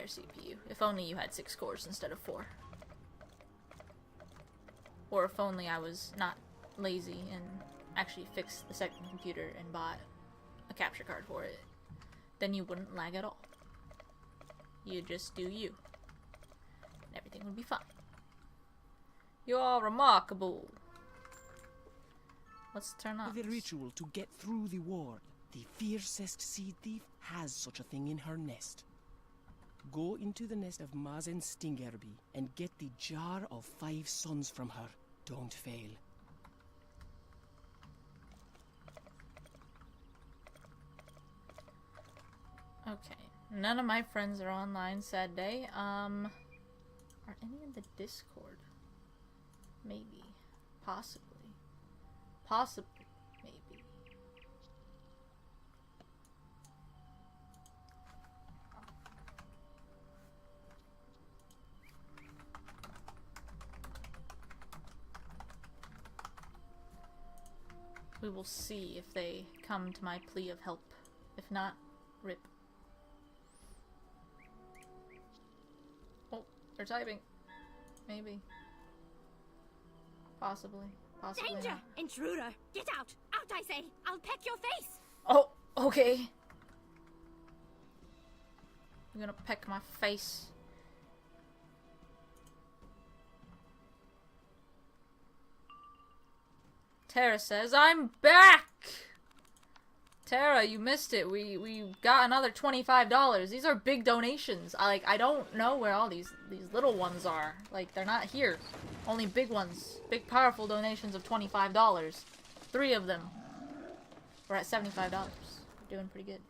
higher CPU. If only you had 6 cores instead of 4. Or if only I was not lazy and actually fixed the second computer and bought a capture card for it. Then you wouldn't lag at all. You just do you. And everything would be fine. You are remarkable. Let's turn on The ritual to get through the ward. The fiercest seed thief has such a thing in her nest. Go into the nest of Mazen Stingerby and get the jar of 5 suns from her. Don't fail. Okay. None of my friends are online, sad day. Are any in the Discord? Maybe. Possibly. Possibly. Maybe. We will see if they come to my plea of help. If not, rip. Oh, they're typing. Maybe. Possibly. Possibly Danger! not. Intruder! Get out! Out, I say! I'll peck your face! Oh, okay. You're gonna peck my face. Tara says, I'm back! Tara, you missed it. We got another $25. These are big donations. I don't know where all these little ones are. Like, they're not here. Only big ones. Big, powerful donations of $25. 3 of them. We're at $75. We're doing pretty good.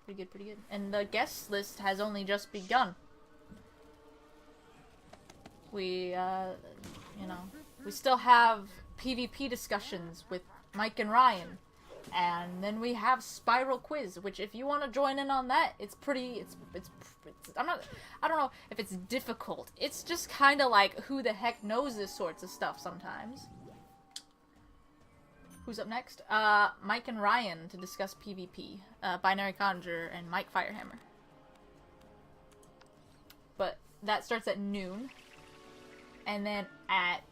Pretty good, pretty good. And the guest list has only just begun. We, you know, we still have PvP discussions with Mike and Ryan. And then we have Spiral Quiz, which if you want to join in on that, it's pretty, I don't know if it's difficult. It's just kind of like, who the heck knows this sorts of stuff sometimes. Who's up next? Mike and Ryan to discuss PvP. Binary Conjurer and Mike Firehammer. But that starts at noon. And then at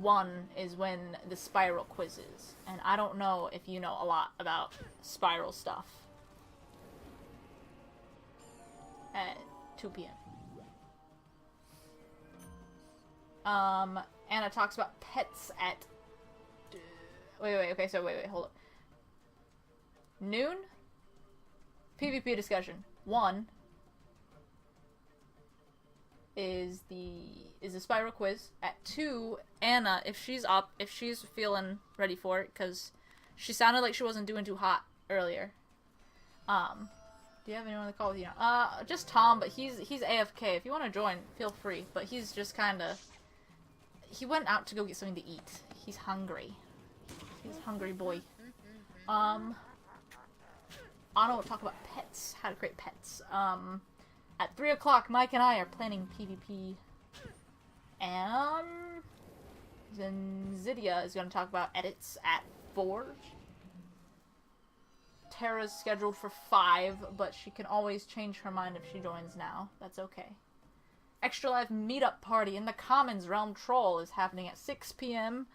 1 is when the Spiral Quiz is. And I don't know if you know a lot about Spiral stuff. At 2 p.m. Anna talks about pets at... Wait, okay, so wait, hold up. Noon? PvP discussion. 1 is the Spiral Quiz. At 2, Anna, if she's up, if she's feeling ready for it, because she sounded like she wasn't doing too hot earlier. Do you have anyone to call with you now? Just Tom, but he's AFK. If you want to join, feel free. But he's just kind of... He went out to go get something to eat. He's hungry. He's a hungry boy. Anna will talk about pets. How to create pets. At 3 o'clock, Mike and I are planning PvP. And then Zydia is going to talk about edits at 4. Tara's scheduled for 5, but she can always change her mind if she joins now. That's okay. Extralife meetup party in the Commons Realm Troll is happening at 6 p.m.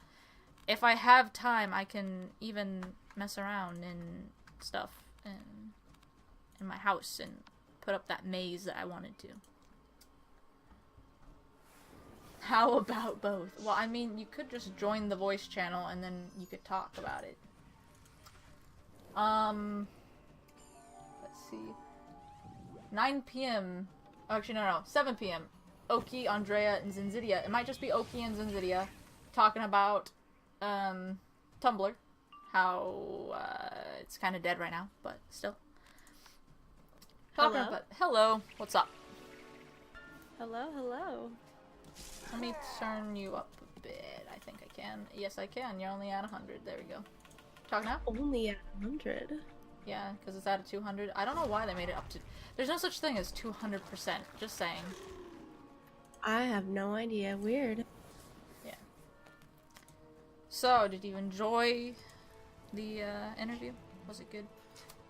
If I have time, I can even mess around and stuff in my house and put up that maze that I wanted to. How about both? Well, I mean, you could just join the voice channel and then you could talk about it. Let's see. 9 p.m. Actually, no, 7 p.m. Oki, Andrea, and Zinzidia. It might just be Oki and Zinzidia talking about, Tumblr. How, it's kind of dead right now, but still. Hello? Hello. What's up? Hello, hello. Let me turn you up a bit. I think I can. Yes, I can. You're only at 100. There we go. Talk now? Only at 100. Yeah, because it's at 200. I don't know why they made it up to... There's no such thing as 200%. Just saying. I have no idea. Weird. Yeah. So, did you enjoy the interview? Was it good?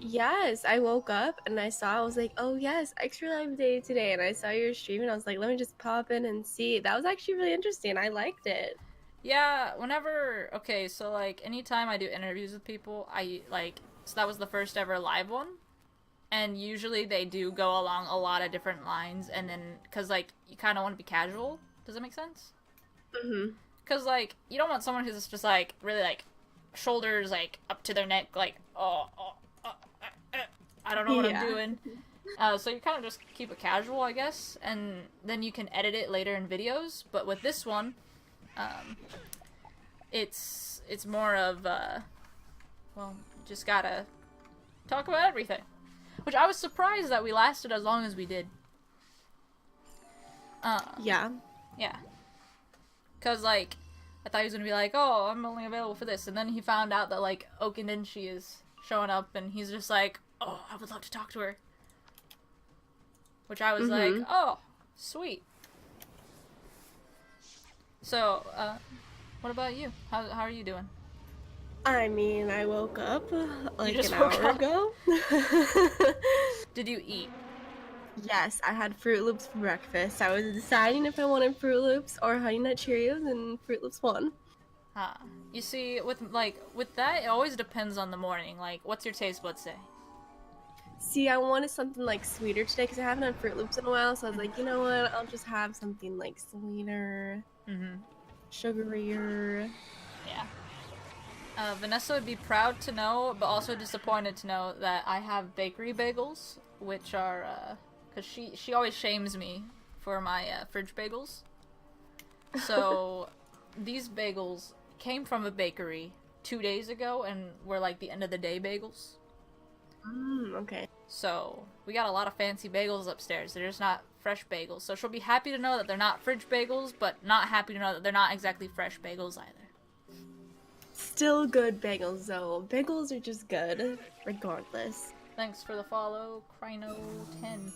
Yes, I woke up and I was like, oh yes, Extra Life Day today. And I saw your stream and I was like, let me just pop in and see. That was actually really interesting. I liked it. Yeah, whenever, okay, so like anytime I do interviews with people, I like, so that was the first ever live one. And usually they do go along a lot of different lines, and then, cause like, you kind of want to be casual. Does that make sense? Mm-hmm. Cause like, you don't want someone who's just like, really like, shoulders like up to their neck, like, I don't know what I'm doing. So you kind of just keep it casual, I guess, and then you can edit it later in videos. But with this one, um, it's more of well, just gotta talk about everything, which I was surprised that we lasted as long as we did. Yeah. Yeah, cause like I thought he was gonna be like, oh, I'm only available for this, and then he found out that like Okindinshi is showing up, and he's just like, oh, I would love to talk to her. Which I was like, oh, sweet. So, what about you? How are you doing? I mean, I woke up like just an woke hour up? ago. Did you eat? Yes, I had Fruit Loops for breakfast. I was deciding if I wanted Fruit Loops or Honey Nut Cheerios, and Fruit Loops won. Huh. You see, with that, it always depends on the morning. Like, what's your taste buds say? See, I wanted something like sweeter today because I haven't had Fruit Loops in a while, so I was like, you know what? I'll just have something like sweeter, sugarier. Yeah. Vanessa would be proud to know, but also disappointed to know that I have bakery bagels, which are, because she always shames me for my fridge bagels. So, these bagels came from a bakery 2 days ago and were like the end of the day bagels. Okay. So, we got a lot of fancy bagels upstairs. They're just not fresh bagels. So, she'll be happy to know that they're not fridge bagels, but not happy to know that they're not exactly fresh bagels either. Still good bagels, though. Bagels are just good, regardless. Thanks for the follow, Crino10.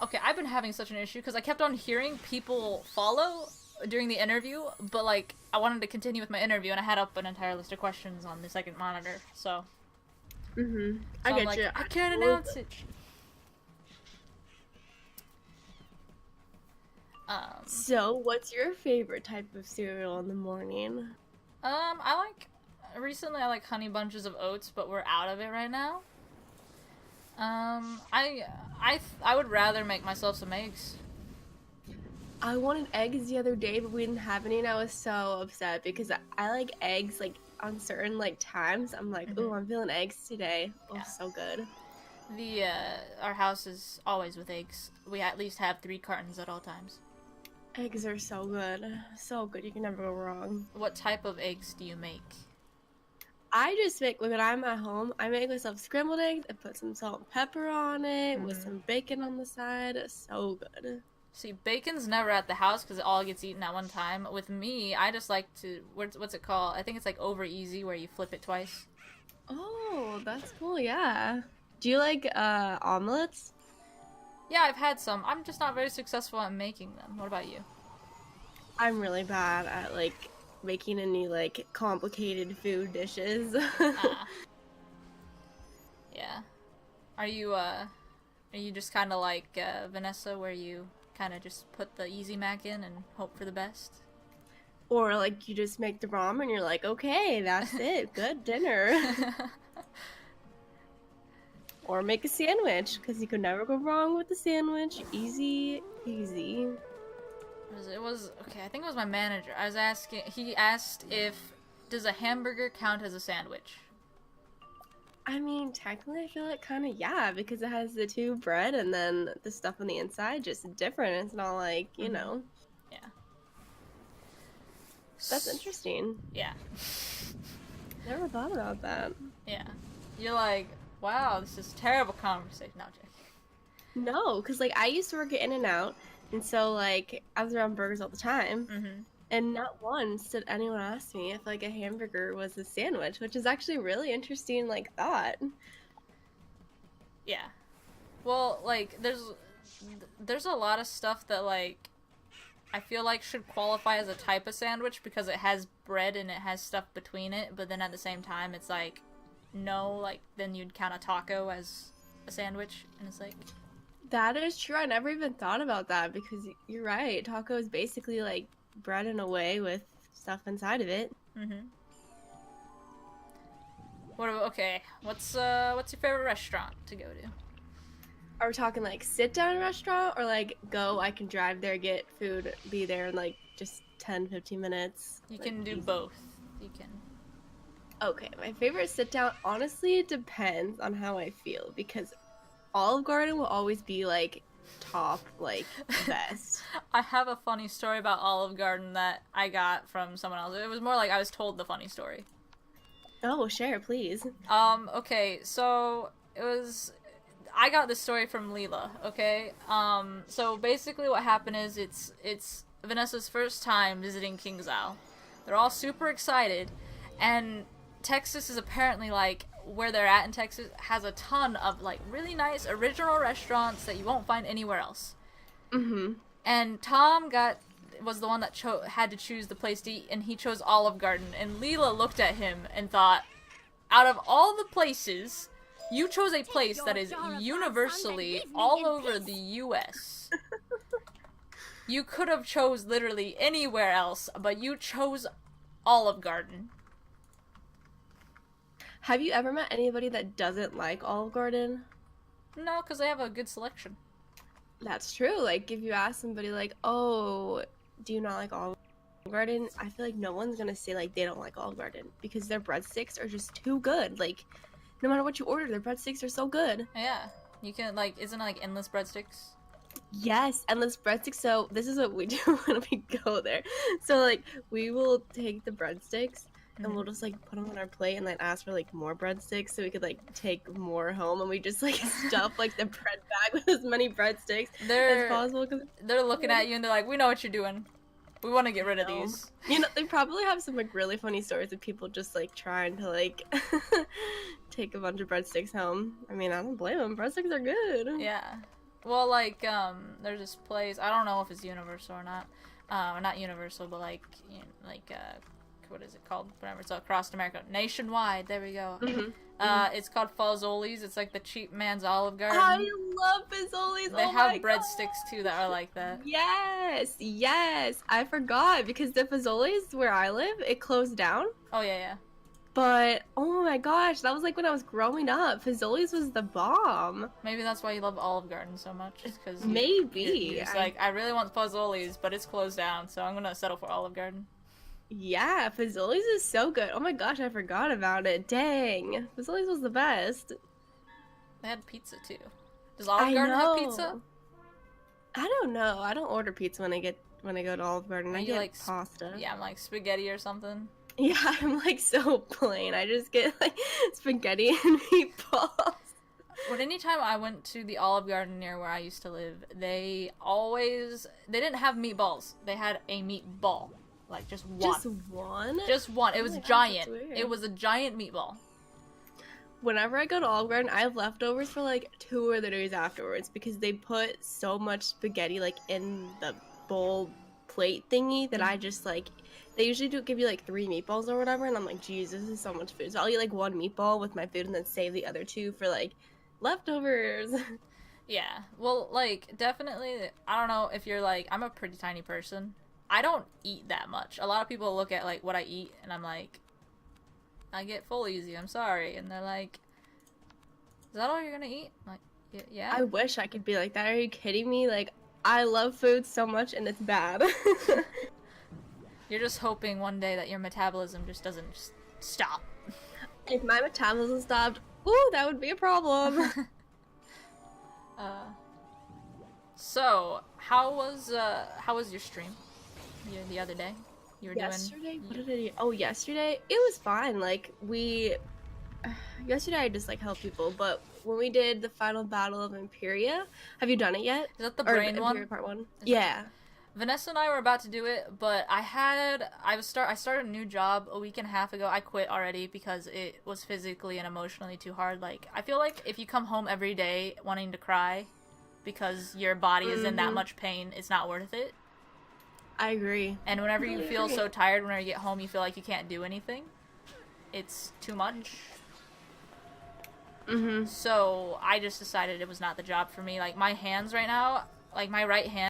Okay, I've been having such an issue because I kept on hearing people follow during the interview, but like, I wanted to continue with my interview and I had up an entire list of questions on the second monitor, so. I I'm get like, you. I can't announce it. So, what's your favorite type of cereal in the morning? Recently I like Honey Bunches of Oats, but we're out of it right now. I would rather make myself some eggs. I wanted eggs the other day, but we didn't have any, and I was so upset because I like eggs like on certain like times. I'm like, oh, I'm feeling eggs today. Oh, so good. Our house is always with eggs. We at least have 3 cartons at all times. Eggs are so good. So good. You can never go wrong. What type of eggs do you make? I just make, when I'm at home, I make myself scrambled eggs. I put some salt and pepper on it with some bacon on the side. So good. See, bacon's never at the house because it all gets eaten at one time. With me, I just like to, what's it called? I think it's like over easy where you flip it twice. Oh, that's cool, yeah. Do you like omelets? Yeah, I've had some. I'm just not very successful at making them. What about you? I'm really bad at like making any like complicated food dishes. Yeah. Are you just kind of like Vanessa, where you kind of just put the easy mac in and hope for the best? Or like you just make the ramen and you're like, okay, that's it, good dinner. Or make a sandwich, because you could never go wrong with a sandwich. Easy peasy. It was okay. I think it was my manager. I was asking. He asked if does a hamburger count as a sandwich? I mean, technically, I feel like kind of yeah, because it has the 2 bread and then the stuff on the inside just different. It's not like you know. Yeah. That's interesting. Yeah. Never thought about that. Yeah. You're like, wow, this is terrible conversation. No, Jake. No, because like I used to work at In-N-Out, and so like I was around burgers all the time, and not once did anyone ask me if like a hamburger was a sandwich, which is actually really interesting like thought. Yeah. Well, like there's a lot of stuff that like I feel like should qualify as a type of sandwich because it has bread and it has stuff between it, but then at the same time it's like know, like, then you'd count a taco as a sandwich, and it's like... That is true. I never even thought about that because you're right. Taco is basically like bread in a way with stuff inside of it. Mm-hmm. Okay, what's your favorite restaurant to go to? Are we talking like sit down restaurant or like go, I can drive there, get food, be there in like just 10-15 minutes? You like, can do easy. both. You can... Okay, my favorite sit down, honestly, it depends on how I feel because Olive Garden will always be like top, like best. I have a funny story about Olive Garden that I got from someone else. It was more like I was told the funny story. Oh, share, please. Okay, so I got this story from Leela, okay? So basically what happened is it's Vanessa's first time visiting Kings Isle. They're all super excited, and Texas is apparently, like, where they're at in Texas has a ton of, like, really nice original restaurants that you won't find anywhere else. Mm-hmm. And Tom was the one that had to choose the place to eat, and he chose Olive Garden. And Leela looked at him and thought, out of all the places, you chose a place that is universally all over the U.S. You could have chose literally anywhere else, but you chose Olive Garden. Have you ever met anybody that doesn't like Olive Garden? No, because they have a good selection. That's true. Like, if you ask somebody, like, oh, do you not like Olive Garden? I feel like no one's gonna say, like, they don't like Olive Garden because their breadsticks are just too good. Like, no matter what you order, their breadsticks are so good. Yeah. You can, like, isn't it, like, endless breadsticks? Yes, endless breadsticks. So, this is what we do when we go there. So, like, we will take the breadsticks and we'll just, like, put them on our plate and then ask for, like, more breadsticks so we could, like, take more home. And we just, like, stuff, like, the bread bag with as many breadsticks as possible. They're looking at you and they're like, we know what you're doing. We want to get rid of these. You know, they probably have some, like, really funny stories of people just, like, trying to, like, take a bunch of breadsticks home. I mean, I don't blame them. Breadsticks are good. Yeah. Well, like, there's this place, I don't know if it's Universal or not. Not Universal, but, like, you know, like, what is it called? Whatever. It's across America. Nationwide. There we go. Mm-hmm. It's called Fazoli's. It's like the cheap man's Olive Garden. I love Fazoli's. They have breadsticks too that are like that. Yes, yes. I forgot because the Fazoli's where I live, it closed down. Oh yeah. But oh my gosh, that was like when I was growing up. Fazoli's was the bomb. Maybe that's why you love Olive Garden so much. Because maybe you're just like, I really want Fazoli's, but it's closed down, so I'm gonna settle for Olive Garden. Yeah, Fazoli's is so good. Oh my gosh, I forgot about it. Dang. Fazoli's was the best. They had pizza too. Does Olive Garden have pizza? I don't know. I don't order pizza when I go to Olive Garden. I get like pasta. Yeah, I'm like spaghetti or something. Yeah, I'm like so plain. I just get like spaghetti and meatballs. But anytime I went to the Olive Garden near where I used to live, they didn't have meatballs. They had a meatball. Like, just one. Just one? Just one. It was giant. It was a giant meatball. Whenever I go to Olive Garden, I have leftovers for, like, 2 or 3 days afterwards because they put so much spaghetti, like, in the bowl plate thingy that I just, like... They usually do give you, like, 3 meatballs or whatever, and I'm like, geez, this is so much food. So I'll eat, like, 1 meatball with my food and then save the other 2 for, like, leftovers. Yeah. Well, like, definitely, I don't know if you're, like... I'm a pretty tiny person. I don't eat that much. A lot of people look at, like, what I eat, and I'm like, I get full easy, I'm sorry. And they're like, is that all you're gonna eat? I'm like, yeah. I wish I could be like that. Are you kidding me? Like, I love food so much, and it's bad. You're just hoping one day that your metabolism just doesn't stop. If my metabolism stopped, ooh, that would be a problem. So, how was your stream? The other day? You were yesterday? What did I do? Oh, yesterday? It was fine. Like, yesterday I just, like, helped people, but when we did the final battle of Imperia, have you done it yet? Is that the brain one? Imperia part 1? Yeah. Vanessa and I were about to do it, but I started a new job a week and a half ago. I quit already because it was physically and emotionally too hard. Like, I feel like if you come home every day wanting to cry because your body is in that much pain, it's not worth it. I agree. And whenever you feel so tired, whenever you get home, you feel like you can't do anything. It's too much. So I just decided it was not the job for me. Like, my hands right now, like, my right hand